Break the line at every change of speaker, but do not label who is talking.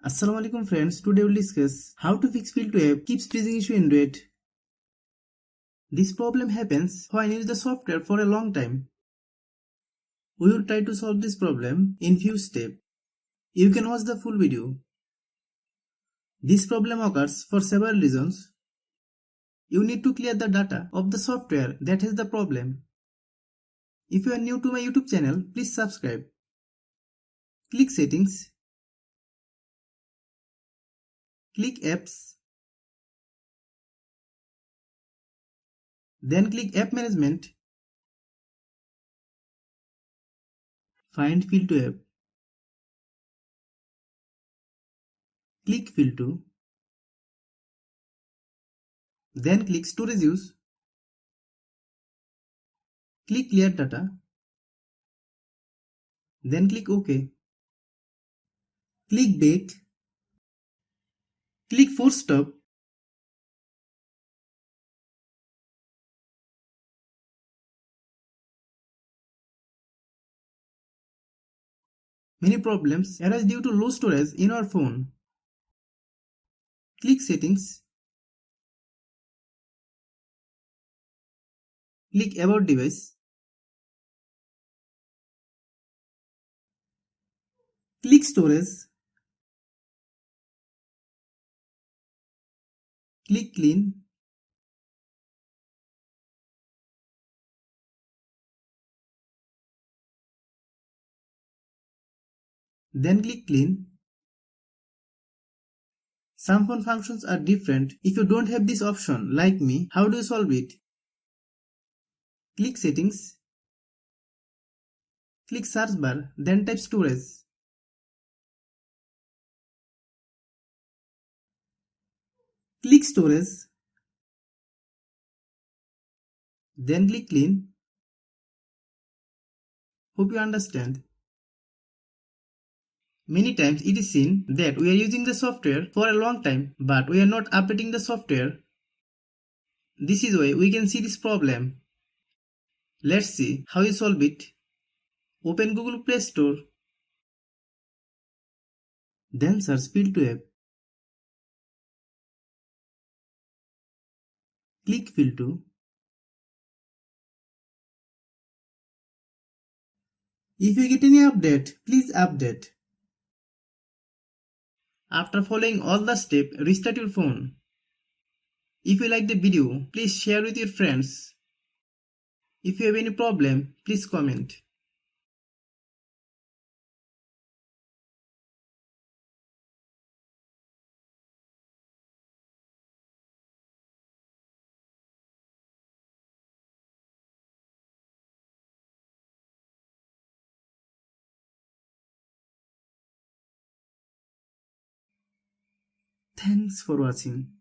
Assalamualaikum friends, today we'll discuss how to fix Filto app keeps freezing issue in Android. This problem happens when you use the software for a long time. We will try to solve this problem in few steps. You can watch the full video. This problem occurs for several reasons. You need to clear the data of the software that has the problem. If you are new to my YouTube channel, please subscribe. Click Settings. Click Apps. Then click App Management. Find Filto app. Click Filto. Then click Storage Use. Click Clear Data. Then click OK. Click Back. Click Force Stop. Many problems arise due to low storage in our phone. Click Settings. Click About Device. Click Storage. Click Clean. Then click Clean. Some phone functions are different. If you don't have this option, like me, how do you solve it? Click Settings. Click Search bar, then type Storage. Click Storage. Then click Clean. Hope you understand. Many times it is seen that we are using the software for a long time, but we are not updating the software. This is why we can see this problem. Let's see how you solve it. Open Google Play Store. Then search Filto app. Click Filto. If you get any update, please update. After following all the steps, restart your phone. If you like the video, please share with your friends. If you have any problem, please comment. Thanks for watching.